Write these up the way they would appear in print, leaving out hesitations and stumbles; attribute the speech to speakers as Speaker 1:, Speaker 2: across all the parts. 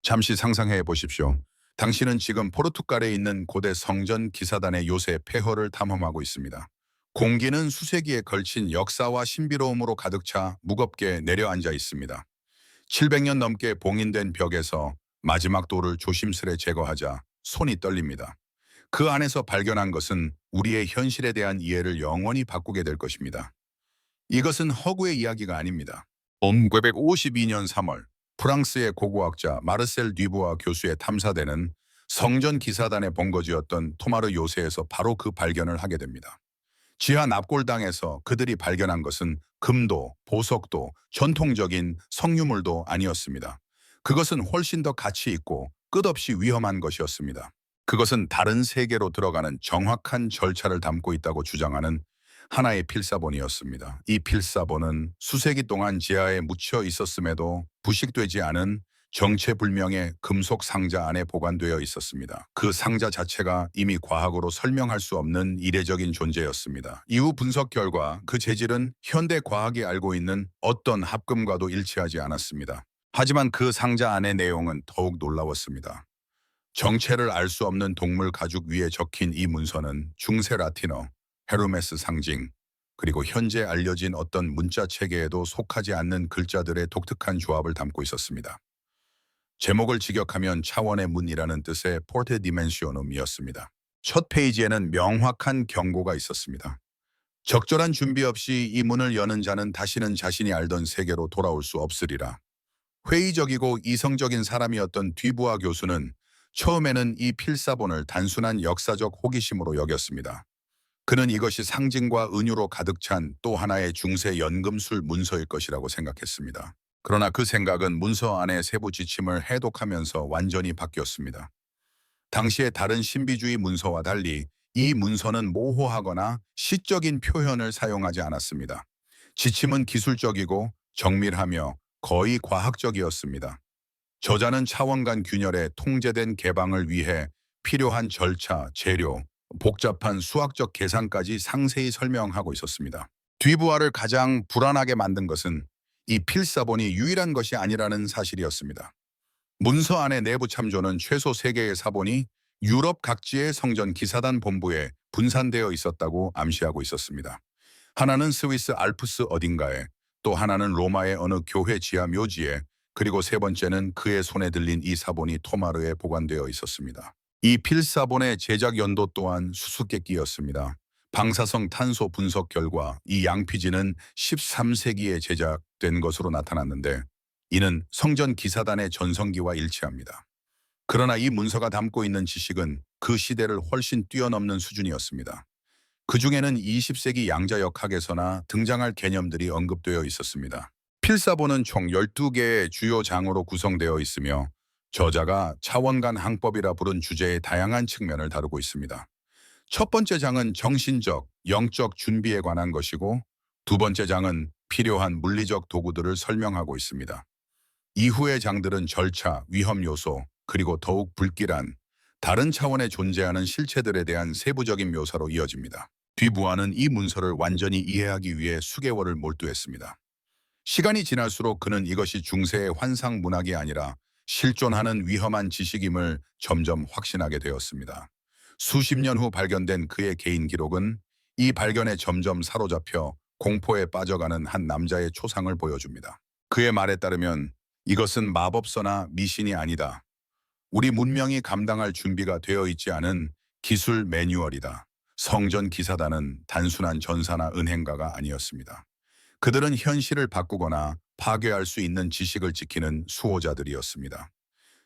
Speaker 1: 잠시 상상해 보십시오. 당신은 지금 포르투갈에 있는 고대 성전 기사단의 요새 폐허를 탐험하고 있습니다. 공기는 수세기에 걸친 역사와 신비로움으로 가득 차 무겁게 내려앉아 있습니다. 700년 넘게 봉인된 벽에서 마지막 돌을 조심스레 제거하자 손이 떨립니다. 그 안에서 발견한 것은 우리의 현실에 대한 이해를 영원히 바꾸게 될 것입니다. 이것은 허구의 이야기가 아닙니다. 1952년 3월 프랑스의 고고학자 마르셀 듀부아 교수의 탐사대는 성전 기사단의 본거지였던 토마르 요새에서 바로 그 발견을 하게 됩니다. 지하 납골당에서 그들이 발견한 것은 금도, 보석도, 전통적인 성유물도 아니었습니다. 그것은 훨씬 더 가치 있고 끝없이 위험한 것이었습니다. 그것은 다른 세계로 들어가는 정확한 절차를 담고 있다고 주장하는 하나의 필사본이었습니다. 이 필사본은 수세기 동안 지하에 묻혀 있었음에도 부식되지 않은 정체불명의 금속 상자 안에 보관되어 있었습니다. 그 상자 자체가 이미 과학으로 설명할 수 없는 이례적인 존재였습니다. 이후 분석 결과 그 재질은 현대 과학이 알고 있는 어떤 합금과도 일치하지 않았습니다. 하지만 그 상자 안의 내용은 더욱 놀라웠습니다. 정체를 알 수 없는 동물 가죽 위에 적힌 이 문서는 중세 라틴어, 헤르메스 상징, 그리고 현재 알려진 어떤 문자 체계에도 속하지 않는 글자들의 독특한 조합을 담고 있었습니다. 제목을 직역하면 차원의 문이라는 뜻의 포르테 디멘시오눔이었습니다. 첫 페이지에는 명확한 경고가 있었습니다. 적절한 준비 없이 이 문을 여는 자는 다시는 자신이 알던 세계로 돌아올 수 없으리라. 회의적이고 이성적인 사람이었던 뒤부아 교수는 처음에는 이 필사본을 단순한 역사적 호기심으로 여겼습니다. 그는 이것이 상징과 은유로 가득 찬 또 하나의 중세 연금술 문서일 것이라고 생각했습니다. 그러나 그 생각은 문서 안의 세부 지침을 해독하면서 완전히 바뀌었습니다. 당시의 다른 신비주의 문서와 달리 이 문서는 모호하거나 시적인 표현을 사용하지 않았습니다. 지침은 기술적이고 정밀하며 거의 과학적이었습니다. 저자는 차원 간 균열의 통제된 개방을 위해 필요한 절차, 재료, 복잡한 수학적 계산까지 상세히 설명하고 있었습니다. 뒤부아를 가장 불안하게 만든 것은 이 필사본이 유일한 것이 아니라는 사실이었습니다. 문서 안의 내부 참조는 최소 3개의 사본이 유럽 각지의 성전 기사단 본부에 분산되어 있었다고 암시하고 있었습니다. 하나는 스위스 알프스 어딘가에, 또 하나는 로마의 어느 교회 지하 묘지에, 그리고 세 번째는 그의 손에 들린 이 사본이 토마르에 보관되어 있었습니다. 이 필사본의 제작 연도 또한 수수께끼였습니다. 방사성 탄소 분석 결과 이 양피지는 13세기에 제작된 것으로 나타났는데 이는 성전 기사단의 전성기와 일치합니다. 그러나 이 문서가 담고 있는 지식은 그 시대를 훨씬 뛰어넘는 수준이었습니다. 그 중에는 20세기 양자역학에서나 등장할 개념들이 언급되어 있었습니다. 필사본은 총 12개의 주요 장으로 구성되어 있으며 저자가 차원간 항법이라 부른 주제의 다양한 측면을 다루고 있습니다. 첫 번째 장은 정신적, 영적 준비에 관한 것이고 두 번째 장은 필요한 물리적 도구들을 설명하고 있습니다. 이후의 장들은 절차, 위험 요소, 그리고 더욱 불길한 다른 차원에 존재하는 실체들에 대한 세부적인 묘사로 이어집니다. 뒤부아는 이 문서를 완전히 이해하기 위해 수개월을 몰두했습니다. 시간이 지날수록 그는 이것이 중세의 환상 문학이 아니라 실존하는 위험한 지식임을 점점 확신하게 되었습니다. 수십 년 후 발견된 그의 개인 기록은 이 발견에 점점 사로잡혀 공포에 빠져가는 한 남자의 초상을 보여줍니다. 그의 말에 따르면 이것은 마법서나 미신이 아니다. 우리 문명이 감당할 준비가 되어 있지 않은 기술 매뉴얼이다. 성전 기사단은 단순한 전사나 은행가가 아니었습니다. 그들은 현실을 바꾸거나 파괴할 수 있는 지식을 지키는 수호자들이었습니다.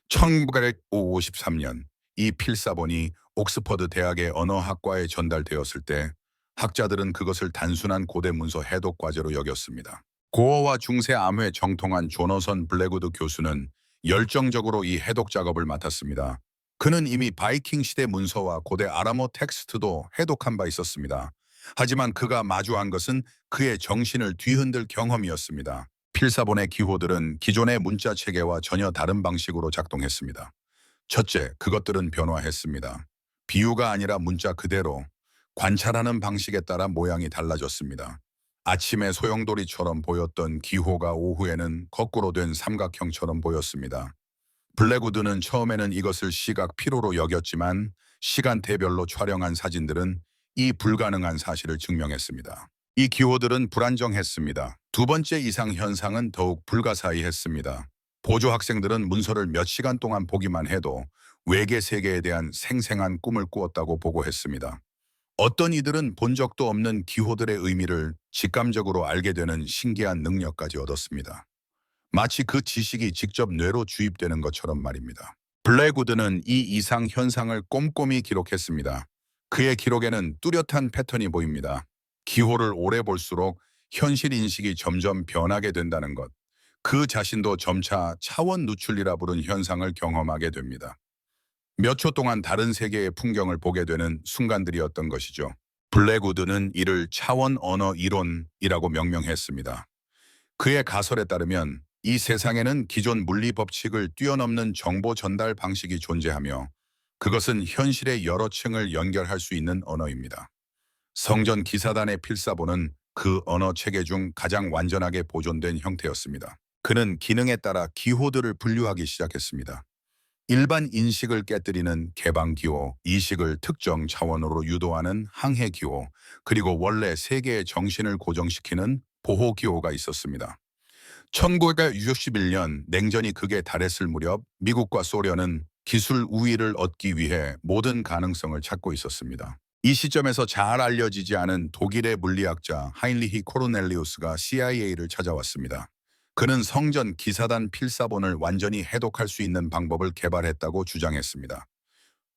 Speaker 1: 1953년 이 필사본이 옥스퍼드 대학의 언어학과에 전달되었을 때 학자들은 그것을 단순한 고대 문서 해독 과제로 여겼습니다. 고어와 중세 암호에 정통한 조너선 블랙우드 교수는 열정적으로 이 해독 작업을 맡았습니다. 그는 이미 바이킹 시대 문서와 고대 아람어 텍스트도 해독한 바 있었습니다. 하지만 그가 마주한 것은 그의 정신을 뒤흔들 경험이었습니다. 필사본의 기호들은 기존의 문자 체계와 전혀 다른 방식으로 작동했습니다. 첫째, 그것들은 변화했습니다. 비유가 아니라 문자 그대로 관찰하는 방식에 따라 모양이 달라졌습니다. 아침에 소용돌이처럼 보였던 기호가 오후에는 거꾸로 된 삼각형처럼 보였습니다. 블랙우드는 처음에는 이것을 시각 피로로 여겼지만 시간대별로 촬영한 사진들은 이 불가능한 사실을 증명했습니다. 이 기호들은 불안정했습니다. 두 번째 이상 현상은 더욱 불가사의했습니다. 보조 학생들은 문서를 몇 시간 동안 보기만 해도 외계 세계에 대한 생생한 꿈을 꾸었다고 보고했습니다. 어떤 이들은 본 적도 없는 기호들의 의미를 직감적으로 알게 되는 신기한 능력까지 얻었습니다. 마치 그 지식이 직접 뇌로 주입되는 것처럼 말입니다. 블랙우드는 이 이상 현상을 꼼꼼히 기록했습니다. 그의 기록에는 뚜렷한 패턴이 보입니다. 기호를 오래 볼수록 현실 인식이 점점 변하게 된다는 것. 그 자신도 점차 차원 누출이라 부른 현상을 경험하게 됩니다. 몇 초 동안 다른 세계의 풍경을 보게 되는 순간들이었던 것이죠. 블랙우드는 이를 차원 언어 이론이라고 명명했습니다. 그의 가설에 따르면 이 세상에는 기존 물리 법칙을 뛰어넘는 정보 전달 방식이 존재하며 그것은 현실의 여러 층을 연결할 수 있는 언어입니다. 성전 기사단의 필사본은 그 언어 체계 중 가장 완전하게 보존된 형태였습니다. 그는 기능에 따라 기호들을 분류하기 시작했습니다. 일반 인식을 깨뜨리는 개방기호, 이식을 특정 차원으로 유도하는 항해기호, 그리고 원래 세계의 정신을 고정시키는 보호기호가 있었습니다. 1961년 냉전이 극에 달했을 무렵 미국과 소련은 기술 우위를 얻기 위해 모든 가능성을 찾고 있었습니다. 이 시점에서 잘 알려지지 않은 독일의 물리학자 하인리히 코르넬리우스가 CIA를 찾아왔습니다. 그는 성전 기사단 필사본을 완전히 해독할 수 있는 방법을 개발했다고 주장했습니다.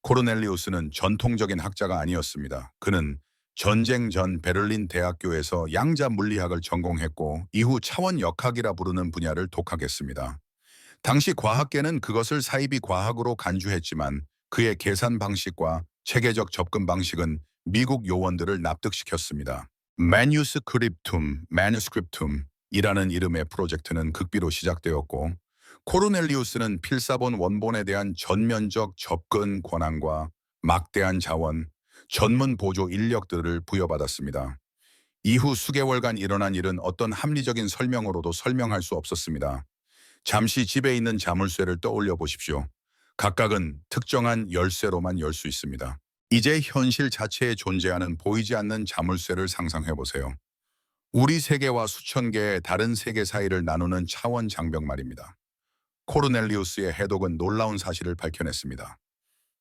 Speaker 1: 코르넬리우스는 전통적인 학자가 아니었습니다. 그는 전쟁 전 베를린 대학교에서 양자 물리학을 전공했고 이후 차원 역학이라 부르는 분야를 독학했습니다. 당시 과학계는 그것을 사이비 과학으로 간주했지만 그의 계산 방식과 체계적 접근 방식은 미국 요원들을 납득시켰습니다. 매뉴스크립툼이라는 이름의 프로젝트는 극비로 시작되었고 코르넬리우스는 필사본 원본에 대한 전면적 접근 권한과 막대한 자원, 전문 보조 인력들을 부여받았습니다. 이후 수개월간 일어난 일은 어떤 합리적인 설명으로도 설명할 수 없었습니다. 잠시 집에 있는 자물쇠를 떠올려 보십시오. 각각은 특정한 열쇠로만 열 수 있습니다. 이제 현실 자체에 존재하는 보이지 않는 자물쇠를 상상해 보세요. 우리 세계와 수천 개의 다른 세계 사이를 나누는 차원 장벽 말입니다. 코르넬리우스의 해독은 놀라운 사실을 밝혀냈습니다.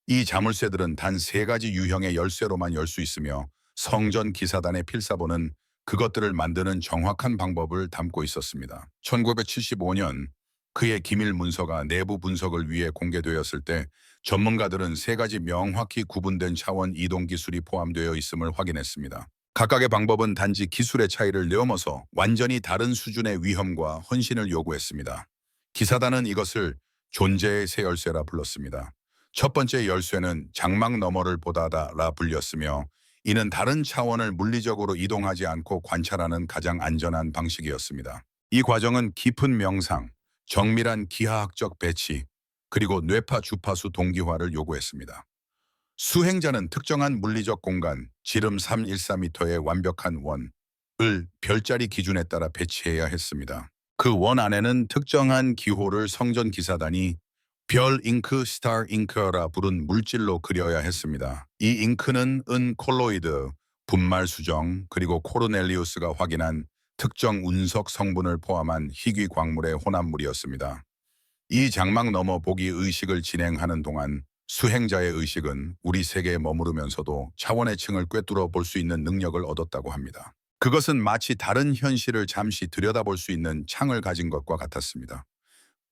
Speaker 1: 이 자물쇠들은 단 3가지 유형의 열쇠로만 열 수 있으며 성전 기사단의 필사본은 그것들을 만드는 정확한 방법을 담고 있었습니다. 1975년 그의 기밀 문서가 내부 분석을 위해 공개되었을 때 전문가들은 3가지 명확히 구분된 차원 이동 기술이 포함되어 있음을 확인했습니다. 각각의 방법은 단지 기술의 차이를 넘어서 완전히 다른 수준의 위험과 헌신을 요구했습니다. 기사단은 이것을 존재의 새 열쇠라 불렀습니다. 첫 번째 열쇠는 장막 너머를 보다다라 불렸으며 이는 다른 차원을 물리적으로 이동하지 않고 관찰하는 가장 안전한 방식이었습니다. 이 과정은 깊은 명상, 정밀한 기하학적 배치, 그리고 뇌파 주파수 동기화를 요구했습니다. 수행자는 특정한 물리적 공간, 지름 314m의 완벽한 원을 별자리 기준에 따라 배치해야 했습니다. 그 원 안에는 특정한 기호를 성전 기사단이 별 잉크, 스타 잉크라 부른 물질로 그려야 했습니다. 이 잉크는 은 콜로이드, 분말 수정, 그리고 코르넬리우스가 확인한 특정 운석 성분을 포함한 희귀 광물의 혼합물이었습니다. 이 장막 너머 보기 의식을 진행하는 동안 수행자의 의식은 우리 세계에 머무르면서도 차원의 층을 꿰뚫어 볼 수 있는 능력을 얻었다고 합니다. 그것은 마치 다른 현실을 잠시 들여다볼 수 있는 창을 가진 것과 같았습니다.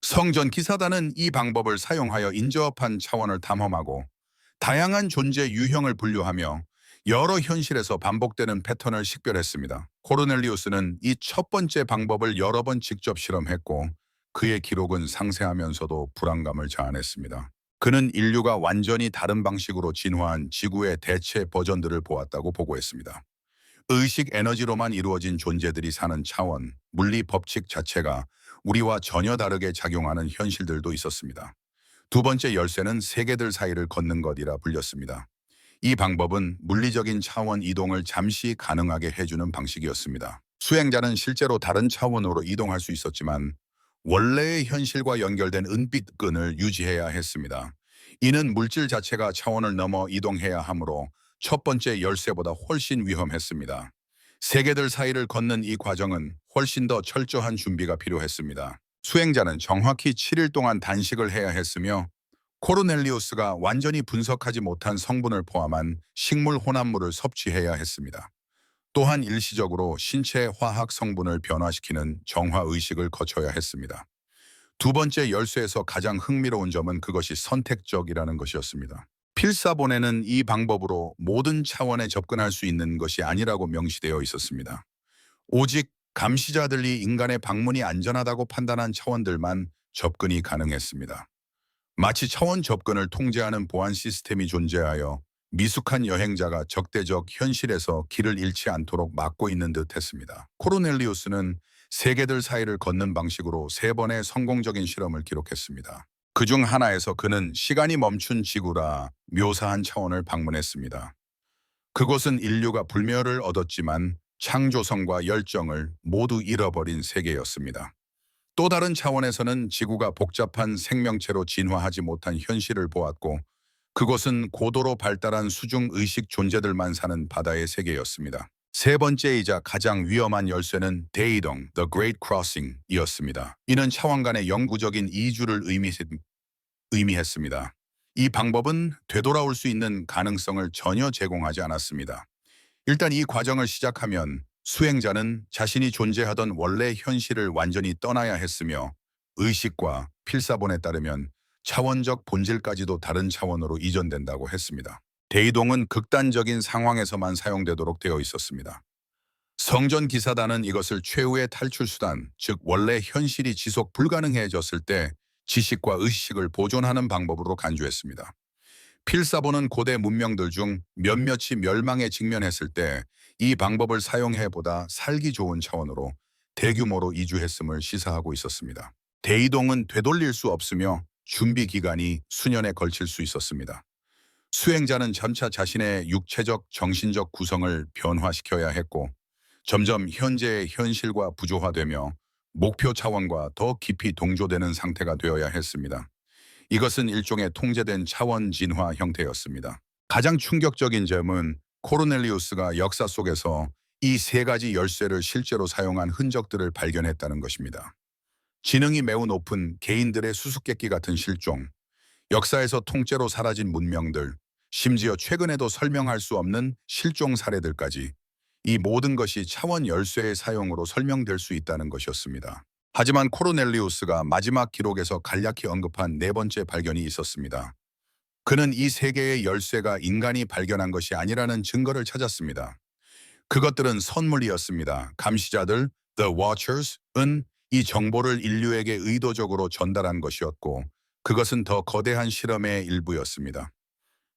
Speaker 1: 성전 기사단은 이 방법을 사용하여 인접한 차원을 탐험하고 다양한 존재 유형을 분류하며 여러 현실에서 반복되는 패턴을 식별했습니다. 코르넬리우스는 이 첫 번째 방법을 여러 번 직접 실험했고 그의 기록은 상세하면서도 불안감을 자아냈습니다. 그는 인류가 완전히 다른 방식으로 진화한 지구의 대체 버전들을 보았다고 보고했습니다. 의식 에너지로만 이루어진 존재들이 사는 차원, 물리 법칙 자체가 우리와 전혀 다르게 작용하는 현실들도 있었습니다. 두 번째 열쇠는 세계들 사이를 걷는 것이라 불렸습니다. 이 방법은 물리적인 차원 이동을 잠시 가능하게 해주는 방식이었습니다. 수행자는 실제로 다른 차원으로 이동할 수 있었지만 원래의 현실과 연결된 은빛 끈을 유지해야 했습니다. 이는 물질 자체가 차원을 넘어 이동해야 하므로 첫 번째 열쇠보다 훨씬 위험했습니다. 세계들 사이를 걷는 이 과정은 훨씬 더 철저한 준비가 필요했습니다. 수행자는 정확히 7일 동안 단식을 해야 했으며 코르넬리우스가 완전히 분석하지 못한 성분을 포함한 식물 혼합물을 섭취해야 했습니다. 또한 일시적으로 신체 화학 성분을 변화시키는 정화 의식을 거쳐야 했습니다. 두 번째 열쇠에서 가장 흥미로운 점은 그것이 선택적이라는 것이었습니다. 필사본에는 이 방법으로 모든 차원에 접근할 수 있는 것이 아니라고 명시되어 있었습니다. 오직 감시자들이 인간의 방문이 안전하다고 판단한 차원들만 접근이 가능했습니다. 마치 차원 접근을 통제하는 보안 시스템이 존재하여 미숙한 여행자가 적대적 현실에서 길을 잃지 않도록 막고 있는 듯 했습니다. 코르넬리우스는 세계들 사이를 걷는 방식으로 3번의 성공적인 실험을 기록했습니다. 그중 하나에서 그는 시간이 멈춘 지구라 묘사한 차원을 방문했습니다. 그곳은 인류가 불멸을 얻었지만 창조성과 열정을 모두 잃어버린 세계였습니다. 또 다른 차원에서는 지구가 복잡한 생명체로 진화하지 못한 현실을 보았고 그곳은 고도로 발달한 수중 의식 존재들만 사는 바다의 세계였습니다. 세 번째이자 가장 위험한 열쇠는 대이동, The Great Crossing이었습니다. 이는 차원 간의 영구적인 이주를 의미했습니다. 이 방법은 되돌아올 수 있는 가능성을 전혀 제공하지 않았습니다. 일단 이 과정을 시작하면 수행자는 자신이 존재하던 원래 현실을 완전히 떠나야 했으며 의식과 필사본에 따르면 차원적 본질까지도 다른 차원으로 이전된다고 했습니다. 대이동은 극단적인 상황에서만 사용되도록 되어 있었습니다. 성전 기사단은 이것을 최후의 탈출 수단, 즉 원래 현실이 지속 불가능해졌을 때 지식과 의식을 보존하는 방법으로 간주했습니다. 필사본은 고대 문명들 중 몇몇이 멸망에 직면했을 때 이 방법을 사용해보다 살기 좋은 차원으로 대규모로 이주했음을 시사하고 있었습니다. 대이동은 되돌릴 수 없으며 준비 기간이 수년에 걸칠 수 있었습니다. 수행자는 점차 자신의 육체적, 정신적 구성을 변화시켜야 했고 점점 현재의 현실과 부조화되며 목표 차원과 더 깊이 동조되는 상태가 되어야 했습니다. 이것은 일종의 통제된 차원 진화 형태였습니다. 가장 충격적인 점은 코르넬리우스가 역사 속에서 이 3가지 열쇠를 실제로 사용한 흔적들을 발견했다는 것입니다. 지능이 매우 높은 개인들의 수수께끼 같은 실종, 역사에서 통째로 사라진 문명들, 심지어 최근에도 설명할 수 없는 실종 사례들까지 이 모든 것이 차원 열쇠의 사용으로 설명될 수 있다는 것이었습니다. 하지만 코르넬리우스가 마지막 기록에서 간략히 언급한 4번째 발견이 있었습니다. 그는 이 3개의 열쇠가 인간이 발견한 것이 아니라는 증거를 찾았습니다. 그것들은 선물이었습니다. 감시자들, The Watchers은 이 정보를 인류에게 의도적으로 전달한 것이었고 그것은 더 거대한 실험의 일부였습니다.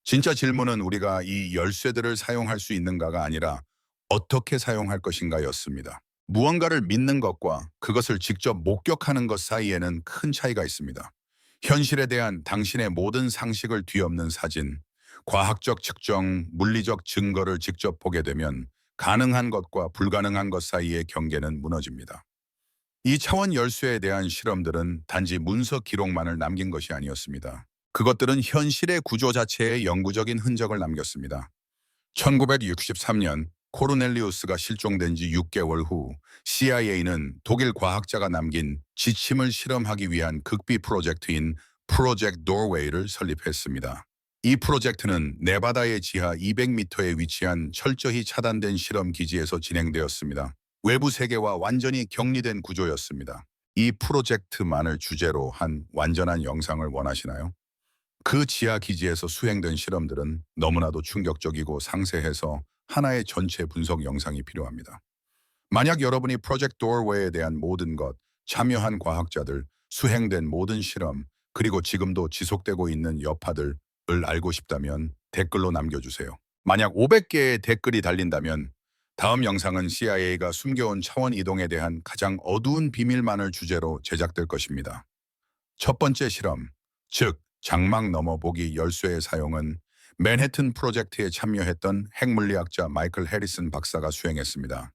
Speaker 1: 진짜 질문은 우리가 이 열쇠들을 사용할 수 있는가가 아니라 어떻게 사용할 것인가였습니다. 무언가를 믿는 것과 그것을 직접 목격하는 것 사이에는 큰 차이가 있습니다. 현실에 대한 당신의 모든 상식을 뒤엎는 사진, 과학적 측정, 물리적 증거를 직접 보게 되면 가능한 것과 불가능한 것 사이의 경계는 무너집니다. 이 차원 열쇠에 대한 실험들은 단지 문서 기록만을 남긴 것이 아니었습니다. 그것들은 현실의 구조 자체에 영구적인 흔적을 남겼습니다. 1963년 코르넬리우스가 실종된 지 6개월 후 CIA는 독일 과학자가 남긴 지침을 실험하기 위한 극비 프로젝트인 프로젝트 도어웨이를 설립했습니다. 이 프로젝트는 네바다의 지하 200m에 위치한 철저히 차단된 실험 기지에서 진행되었습니다. 외부 세계와 완전히 격리된 구조였습니다. 이 프로젝트만을 주제로 한 완전한 영상을 원하시나요? 그 지하 기지에서 수행된 실험들은 너무나도 충격적이고 상세해서 하나의 전체 분석 영상이 필요합니다. 만약 여러분이 프로젝트 도어웨이에 대한 모든 것, 참여한 과학자들, 수행된 모든 실험, 그리고 지금도 지속되고 있는 여파들을 알고 싶다면 댓글로 남겨주세요. 만약 500개의 댓글이 달린다면 다음 영상은 CIA가 숨겨온 차원 이동에 대한 가장 어두운 비밀만을 주제로 제작될 것입니다. 첫 번째 실험, 즉 장막 너머 보기 열쇠의 사용은 맨해튼 프로젝트에 참여했던 핵물리학자 마이클 해리슨 박사가 수행했습니다.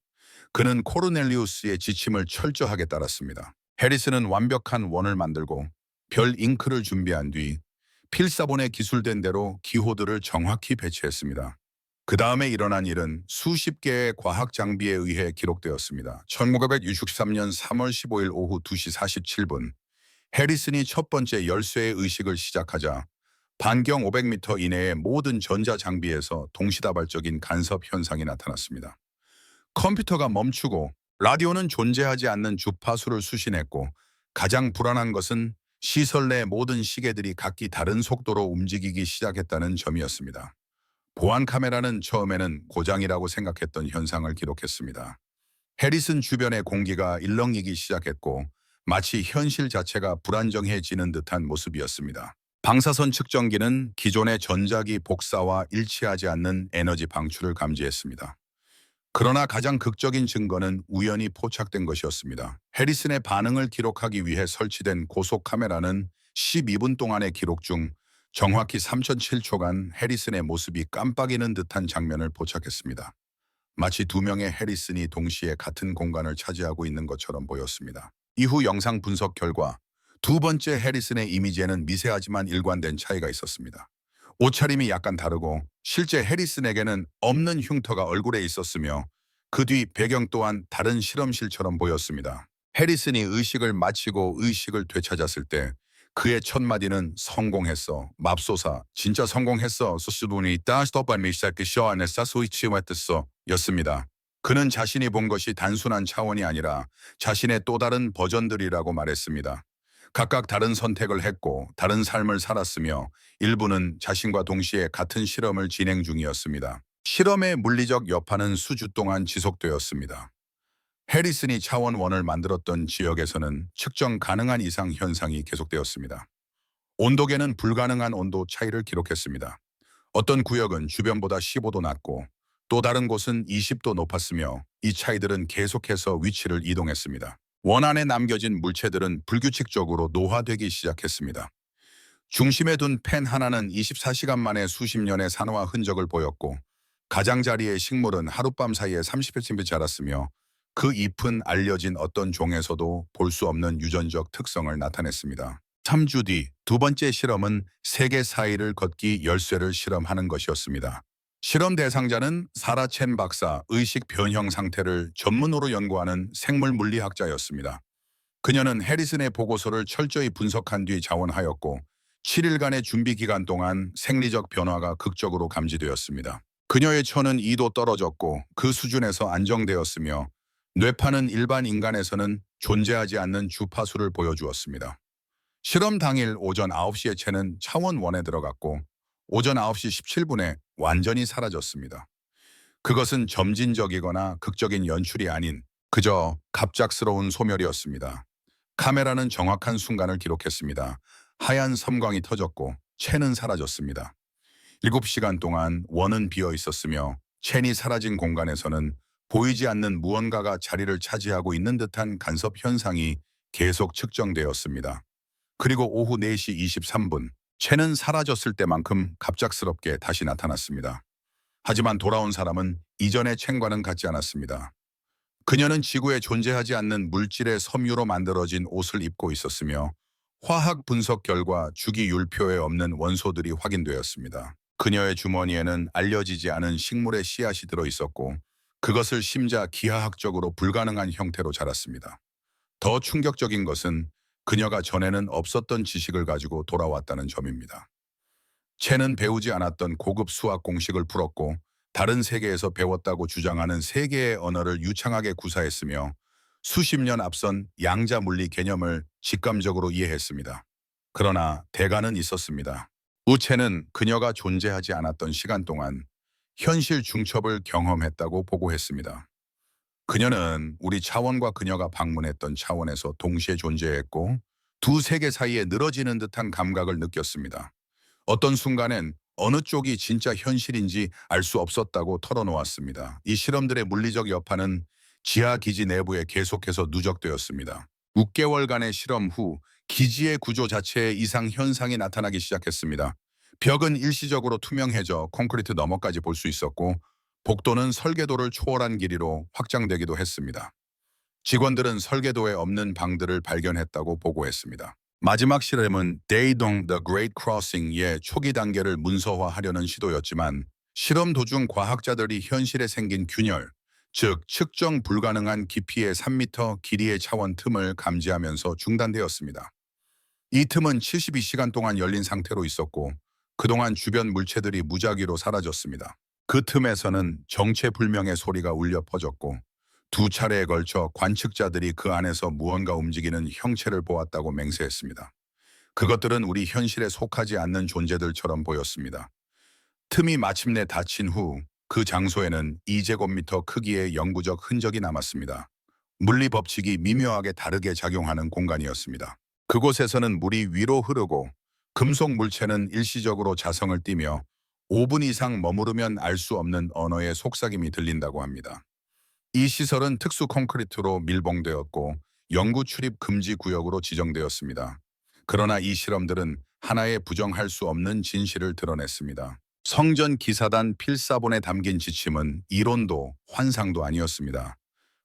Speaker 1: 그는 코르넬리우스의 지침을 철저하게 따랐습니다. 해리슨은 완벽한 원을 만들고 별 잉크를 준비한 뒤 필사본에 기술된 대로 기호들을 정확히 배치했습니다. 그 다음에 일어난 일은 수십 개의 과학 장비에 의해 기록되었습니다. 1963년 3월 15일 오후 2시 47분, 해리슨이 첫 번째 열쇠의 의식을 시작하자 반경 500m 이내의 모든 전자장비에서 동시다발적인 간섭 현상이 나타났습니다. 컴퓨터가 멈추고 라디오는 존재하지 않는 주파수를 수신했고, 가장 불안한 것은 시설 내 모든 시계들이 각기 다른 속도로 움직이기 시작했다는 점이었습니다. 보안 카메라는 처음에는 고장이라고 생각했던 현상을 기록했습니다. 해리슨 주변의 공기가 일렁이기 시작했고, 마치 현실 자체가 불안정해지는 듯한 모습이었습니다. 방사선 측정기는 기존의 전자기 복사와 일치하지 않는 에너지 방출을 감지했습니다. 그러나 가장 극적인 증거는 우연히 포착된 것이었습니다. 해리슨의 반응을 기록하기 위해 설치된 고속 카메라는 12분 동안의 기록 중 정확히 3007초간 해리슨의 모습이 깜빡이는 듯한 장면을 포착했습니다. 마치 두 명의 해리슨이 동시에 같은 공간을 차지하고 있는 것처럼 보였습니다. 이후 영상 분석 결과 두 번째 해리슨의 이미지에는 미세하지만 일관된 차이가 있었습니다. 옷차림이 약간 다르고 실제 해리슨에게는 없는 흉터가 얼굴에 있었으며, 그 뒤 배경 또한 다른 실험실처럼 보였습니다. 해리슨이 의식을 마치고 의식을 되찾았을 때 그의 첫 마디는 "성공했어. 맙소사. 진짜 성공했어. 소스돈이 따스토반 미사크 쇼안에서 스위치했어 였습니다. 그는 자신이 본 것이 단순한 차원이 아니라 자신의 또 다른 버전들이라고 말했습니다. 각각 다른 선택을 했고 다른 삶을 살았으며, 일부는 자신과 동시에 같은 실험을 진행 중이었습니다. 실험의 물리적 여파는 수주 동안 지속되었습니다. 해리슨이 차원 1을 만들었던 지역에서는 측정 가능한 이상 현상이 계속되었습니다. 온도계는 불가능한 온도 차이를 기록했습니다. 어떤 구역은 주변보다 15도 낮고 또 다른 곳은 20도 높았으며, 이 차이들은 계속해서 위치를 이동했습니다. 원 안에 남겨진 물체들은 불규칙적으로 노화되기 시작했습니다. 중심에 둔 펜 하나는 24시간 만에 수십 년의 산화 흔적을 보였고, 가장자리의 식물은 하룻밤 사이에 30cm 자랐으며, 그 잎은 알려진 어떤 종에서도 볼 수 없는 유전적 특성을 나타냈습니다. 3주 뒤 두 번째 실험은 세계 사이를 걷기 열쇠를 실험하는 것이었습니다. 실험 대상자는 사라 첸 박사, 의식 변형 상태를 전문으로 연구하는 생물 물리학자였습니다. 그녀는 해리슨의 보고서를 철저히 분석한 뒤 자원하였고, 7일간의 준비 기간 동안 생리적 변화가 극적으로 감지되었습니다. 그녀의 천은 2도 떨어졌고 그 수준에서 안정되었으며, 뇌파는 일반 인간에서는 존재하지 않는 주파수를 보여주었습니다. 실험 당일 오전 9시에 첸은 차원 1에 들어갔고 오전 9시 17분에 완전히 사라졌습니다. 그것은 점진적이거나 극적인 연출이 아닌 그저 갑작스러운 소멸이었습니다. 카메라는 정확한 순간을 기록했습니다. 하얀 섬광이 터졌고 첸은 사라졌습니다. 7시간 동안 원은 비어 있었으며, 첸이 사라진 공간에서는 보이지 않는 무언가가 자리를 차지하고 있는 듯한 간섭 현상이 계속 측정되었습니다. 그리고 오후 4시 23분, 첸은 사라졌을 때만큼 갑작스럽게 다시 나타났습니다. 하지만 돌아온 사람은 이전의 첸과는 같지 않았습니다. 그녀는 지구에 존재하지 않는 물질의 섬유로 만들어진 옷을 입고 있었으며, 화학 분석 결과 주기율표에 없는 원소들이 확인되었습니다. 그녀의 주머니에는 알려지지 않은 식물의 씨앗이 들어있었고, 그것을 심자 기하학적으로 불가능한 형태로 자랐습니다. 더 충격적인 것은 그녀가 전에는 없었던 지식을 가지고 돌아왔다는 점입니다. 첸은 배우지 않았던 고급 수학 공식을 풀었고, 다른 세계에서 배웠다고 주장하는 세 개의 언어를 유창하게 구사했으며, 수십 년 앞선 양자 물리 개념을 직감적으로 이해했습니다. 그러나 대가는 있었습니다. 우체는 그녀가 존재하지 않았던 시간 동안 현실 중첩을 경험했다고 보고했습니다. 그녀는 우리 차원과 그녀가 방문했던 차원에서 동시에 존재했고, 두 세계 사이에 늘어지는 듯한 감각을 느꼈습니다. 어떤 순간엔 어느 쪽이 진짜 현실인지 알 수 없었다고 털어놓았습니다. 이 실험들의 물리적 여파는 지하 기지 내부에 계속해서 누적되었습니다. 6개월간의 실험 후 기지의 구조 자체에 이상 현상이 나타나기 시작했습니다. 벽은 일시적으로 투명해져 콘크리트 너머까지 볼 수 있었고, 복도는 설계도를 초월한 길이로 확장되기도 했습니다. 직원들은 설계도에 없는 방들을 발견했다고 보고했습니다. 마지막 실험은 Daedong The Great Crossing의 초기 단계를 문서화하려는 시도였지만 실험 도중 과학자들이 현실에 생긴 균열, 즉 측정 불가능한 깊이의 3m 길이의 차원 틈을 감지하면서 중단되었습니다. 이 틈은 72시간 동안 열린 상태로 있었고 그동안 주변 물체들이 무작위로 사라졌습니다. 그 틈에서는 정체불명의 소리가 울려 퍼졌고 두 차례에 걸쳐 관측자들이 그 안에서 무언가 움직이는 형체를 보았다고 맹세했습니다. 그것들은 우리 현실에 속하지 않는 존재들처럼 보였습니다. 틈이 마침내 닫힌 후 그 장소에는 2제곱미터 크기의 영구적 흔적이 남았습니다. 물리 법칙이 미묘하게 다르게 작용하는 공간이었습니다. 그곳에서는 물이 위로 흐르고 금속 물체는 일시적으로 자성을 띠며 5분 이상 머무르면 알 수 없는 언어의 속삭임이 들린다고 합니다. 이 시설은 특수 콘크리트로 밀봉되었고 영구 출입 금지 구역으로 지정되었습니다. 그러나 이 실험들은 하나의 부정할 수 없는 진실을 드러냈습니다. 성전 기사단 필사본에 담긴 지침은 이론도 환상도 아니었습니다.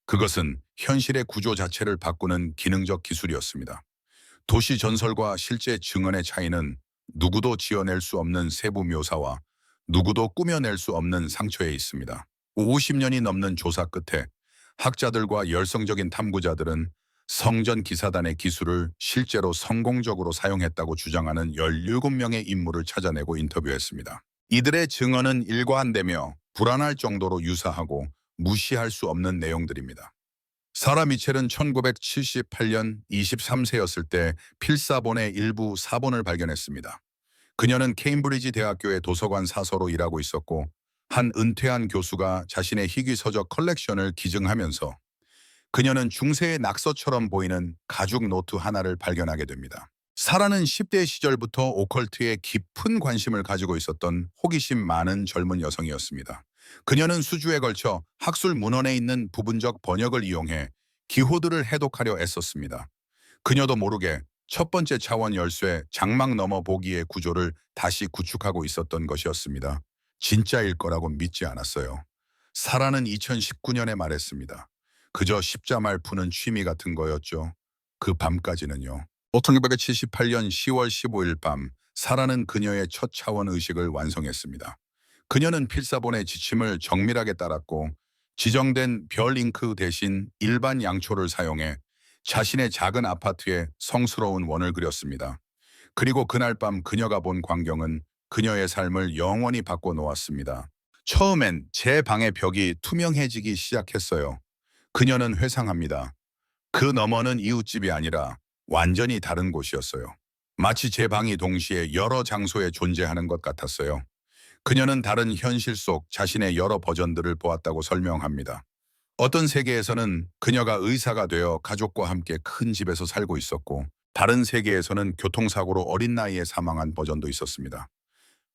Speaker 1: 그것은 현실의 구조 자체를 바꾸는 기능적 기술이었습니다. 도시 전설과 실제 증언의 차이는 누구도 지어낼 수 없는 세부 묘사와 누구도 꾸며낼 수 없는 상처에 있습니다. 50년이 넘는 조사 끝에 학자들과 열성적인 탐구자들은 성전 기사단의 기술을 실제로 성공적으로 사용했다고 주장하는 17명의 인물을 찾아내고 인터뷰했습니다. 이들의 증언은 일관되며 불안할 정도로 유사하고 무시할 수 없는 내용들입니다. 사라 미첼은 1978년 23세였을 때 필사본의 일부 사본을 발견했습니다. 그녀는 케임브리지 대학교의 도서관 사서로 일하고 있었고 한 은퇴한 교수가 자신의 희귀 서적 컬렉션을 기증하면서 그녀는 중세의 낙서처럼 보이는 가죽 노트 하나를 발견하게 됩니다. 사라는 10대 시절부터 오컬트에 깊은 관심을 가지고 있었던 호기심 많은 젊은 여성이었습니다. 그녀는 수주에 걸쳐 학술 문헌에 있는 부분적 번역을 이용해 기호들을 해독하려 애썼습니다. 그녀도 모르게 첫 번째 차원 열쇠 장막 너머 보기의 구조를 다시 구축하고 있었던 것이었습니다. 진짜일 거라고 믿지 않았어요. 사라는 2019년에 말했습니다. 그저 십자말 푸는 취미 같은 거였죠. 그 밤까지는요. 1978년 10월 15일 밤 사라는 그녀의 첫 차원 의식을 완성했습니다. 그녀는 필사본의 지침을 정밀하게 따랐고 지정된 별 잉크 대신 일반 양초를 사용해 자신의 작은 아파트에 성스러운 원을 그렸습니다. 그리고 그날 밤 그녀가 본 광경은 그녀의 삶을 영원히 바꿔놓았습니다. 처음엔 제 방의 벽이 투명해지기 시작했어요. 그녀는 회상합니다. 그 너머는 이웃집이 아니라 완전히 다른 곳이었어요. 마치 제 방이 동시에 여러 장소에 존재하는 것 같았어요. 그녀는 다른 현실 속 자신의 여러 버전들을 보았다고 설명합니다. 어떤 세계에서는 그녀가 의사가 되어 가족과 함께 큰 집에서 살고 있었고 다른 세계에서는 교통사고로 어린 나이에 사망한 버전도 있었습니다.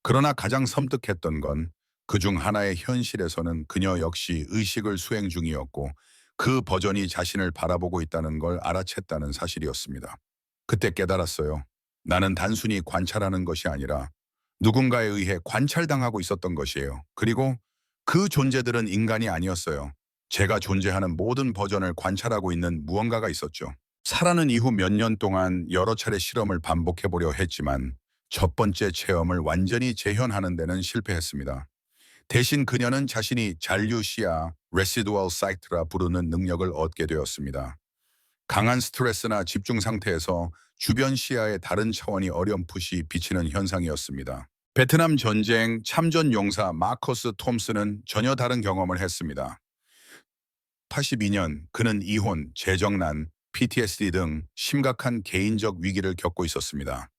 Speaker 1: 그러나 가장 섬뜩했던 건 그중 하나의 현실에서는 그녀 역시 의식을 수행 중이었고 그 버전이 자신을 바라보고 있다는 걸 알아챘다는 사실이었습니다. 그때 깨달았어요. 나는 단순히 관찰하는 것이 아니라 누군가에 의해 관찰당하고 있었던 것이에요. 그리고 그 존재들은 인간이 아니었어요. 제가 존재하는 모든 버전을 관찰하고 있는 무언가가 있었죠. 사라는 이후 몇 년 동안 여러 차례 실험을 반복해보려 했지만 첫 번째 체험을 완전히 재현하는 데는 실패했습니다. 대신 그녀는 자신이 잔류시야 (residual sight라 부르는 능력을 얻게 되었습니다. 강한 스트레스나 집중 상태에서 주변 시야의 다른 차원이 어렴풋이 비치는 현상이었습니다. 베트남 전쟁 참전 용사 마커스 톰스는 전혀 다른 경험을 했습니다. 82년 그는 이혼, 재정난, PTSD 등 심각한 개인적 위기를 겪고 있었습니다.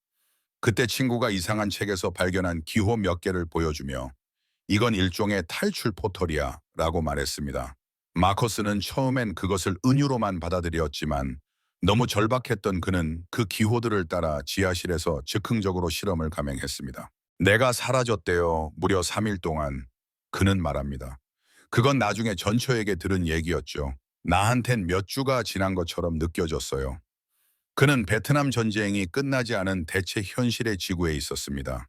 Speaker 1: 그때 친구가 이상한 책에서 발견한 기호 몇 개를 보여주며 이건 일종의 탈출 포털이야 라고 말했습니다. 마커스는 처음엔 그것을 은유로만 받아들였지만 너무 절박했던 그는 그 기호들을 따라 지하실에서 즉흥적으로 실험을 감행했습니다. 내가 사라졌대요. 무려 3일 동안. 그는 말합니다. 그건 나중에 전처에게 들은 얘기였죠. 나한텐 몇 주가 지난 것처럼 느껴졌어요. 그는 베트남 전쟁이 끝나지 않은 대체 현실의 지구에 있었습니다.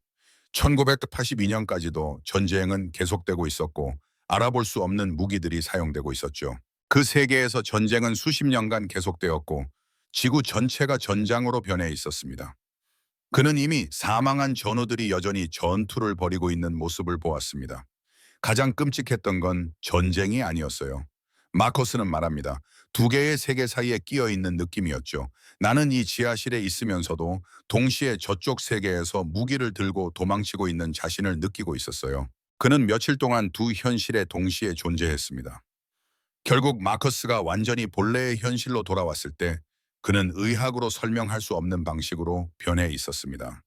Speaker 1: 1982년까지도 전쟁은 계속되고 있었고 알아볼 수 없는 무기들이 사용되고 있었죠. 그 세계에서 전쟁은 수십 년간 계속되었고 지구 전체가 전장으로 변해 있었습니다. 그는 이미 사망한 전우들이 여전히 전투를 벌이고 있는 모습을 보았습니다. 가장 끔찍했던 건 전쟁이 아니었어요. 마커스는 말합니다. 두 개의 세계 사이에 끼어 있는 느낌이었죠. 나는 이 지하실에 있으면서도 동시에 저쪽 세계에서 무기를 들고 도망치고 있는 자신을 느끼고 있었어요. 그는 며칠 동안 두 현실에 동시에 존재했습니다. 결국 마커스가 완전히 본래의 현실로 돌아왔을 때 그는 의학으로 설명할 수 없는 방식으로 변해 있었습니다.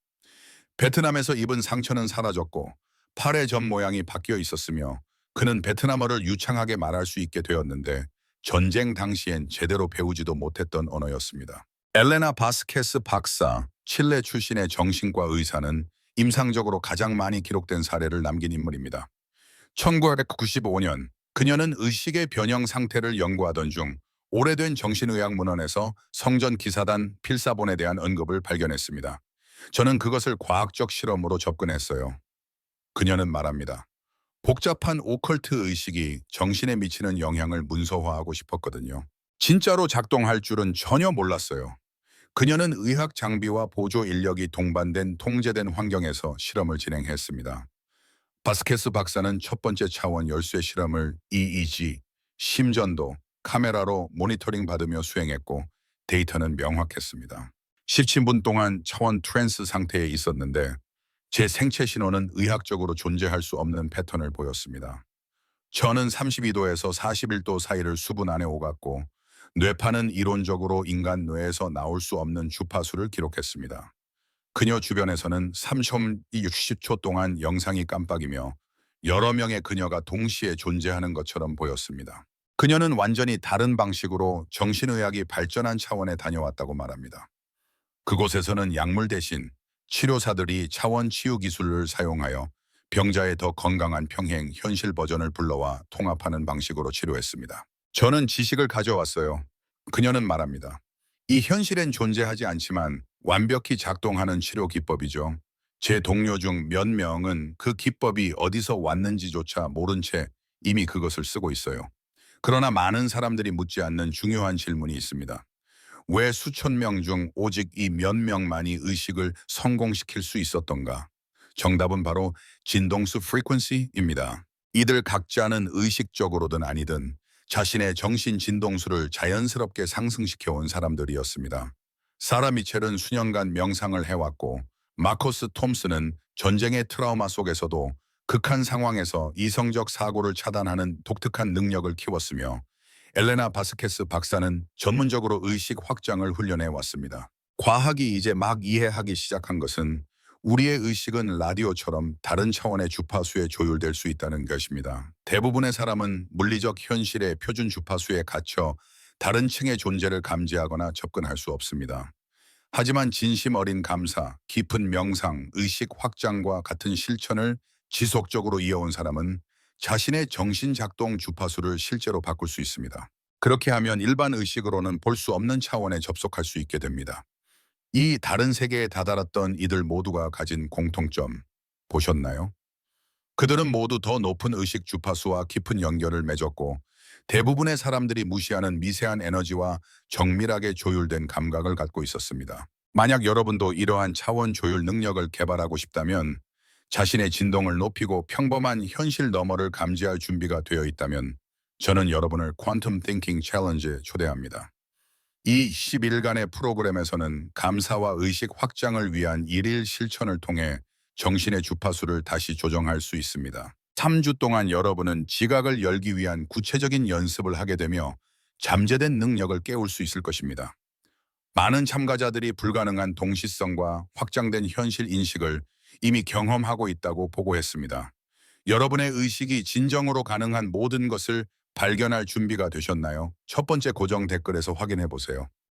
Speaker 1: 베트남에서 입은 상처는 사라졌고 팔의 점 모양이 바뀌어 있었으며 그는 베트남어를 유창하게 말할 수 있게 되었는데 전쟁 당시엔 제대로 배우지도 못했던 언어였습니다. 엘레나 바스케스 박사, 칠레 출신의 정신과 의사는 임상적으로 가장 많이 기록된 사례를 남긴 인물입니다. 1995년 그녀는 의식의 변형 상태를 연구하던 중 오래된 정신의학 문헌에서 성전 기사단 필사본에 대한 언급을 발견했습니다. 저는 그것을 과학적 실험으로 접근했어요. 그녀는 말합니다. 복잡한 오컬트 의식이 정신에 미치는 영향을 문서화하고 싶었거든요. 진짜로 작동할 줄은 전혀 몰랐어요. 그녀는 의학 장비와 보조 인력이 동반된 통제된 환경에서 실험을 진행했습니다. 바스케스 박사는 첫 번째 차원 열쇠 실험을 EEG, 심전도, 카메라로 모니터링 받으며 수행했고 데이터는 명확했습니다. 17분 동안 차원 트랜스 상태에 있었는데 제 생체 신호는 의학적으로 존재할 수 없는 패턴을 보였습니다. 저는 32도에서 41도 사이를 수분 안에 오갔고 뇌파는 이론적으로 인간 뇌에서 나올 수 없는 주파수를 기록했습니다. 그녀 주변에서는 3.60초 동안 영상이 깜빡이며 여러 명의 그녀가 동시에 존재하는 것처럼 보였습니다. 그녀는 완전히 다른 방식으로 정신의학이 발전한 차원에 다녀왔다고 말합니다. 그곳에서는 약물 대신 치료사들이 차원 치유 기술을 사용하여 병자의 더 건강한 평행 현실 버전을 불러와 통합하는 방식으로 치료했습니다. 저는 지식을 가져왔어요. 그녀는 말합니다. 이 현실엔 존재하지 않지만 완벽히 작동하는 치료 기법이죠. 제 동료 중 몇 명은 그 기법이 어디서 왔는지조차 모른 채 이미 그것을 쓰고 있어요. 그러나 많은 사람들이 묻지 않는 중요한 질문이 있습니다. 왜 수천 명 중 오직 이 몇 명만이 의식을 성공시킬 수 있었던가? 정답은 바로 진동수 frequency입니다. 이들 각자는 의식적으로든 아니든 자신의 정신 진동수를 자연스럽게 상승시켜 온 사람들이었습니다. 사라 미첼은 수년간 명상을 해왔고 마커스 톰슨은 전쟁의 트라우마 속에서도 극한 상황에서 이성적 사고를 차단하는 독특한 능력을 키웠으며 엘레나 바스케스 박사는 전문적으로 의식 확장을 훈련해 왔습니다. 과학이 이제 막 이해하기 시작한 것은 우리의 의식은 라디오처럼 다른 차원의 주파수에 조율될 수 있다는 것입니다. 대부분의 사람은 물리적 현실의 표준 주파수에 갇혀 다른 층의 존재를 감지하거나 접근할 수 없습니다. 하지만 진심 어린 감사, 깊은 명상, 의식 확장과 같은 실천을 지속적으로 이어온 사람은 자신의 정신작동 주파수를 실제로 바꿀 수 있습니다. 그렇게 하면 일반 의식으로는 볼 수 없는 차원에 접속할 수 있게 됩니다. 이 다른 세계에 다다랐던 이들 모두가 가진 공통점 보셨나요? 그들은 모두 더 높은 의식 주파수와 깊은 연결을 맺었고 대부분의 사람들이 무시하는 미세한 에너지와 정밀하게 조율된 감각을 갖고 있었습니다. 만약 여러분도 이러한 차원 조율 능력을 개발하고 싶다면 자신의 진동을 높이고 평범한 현실 너머를 감지할 준비가 되어 있다면 저는 여러분을 퀀텀 띵킹 챌린지에 초대합니다. 이 10일간의 프로그램에서는 감사와 의식 확장을 위한 일일 실천을 통해 정신의 주파수를 다시 조정할 수 있습니다. 3주 동안 여러분은 지각을 열기 위한 구체적인 연습을 하게 되며 잠재된 능력을 깨울 수 있을 것입니다. 많은 참가자들이 불가능한 동시성과 확장된 현실 인식을 이미 경험하고 있다고 보고했습니다. 여러분의 의식이 진정으로 가능한 모든 것을 발견할 준비가 되셨나요? 첫 번째 고정 댓글에서 확인해 보세요.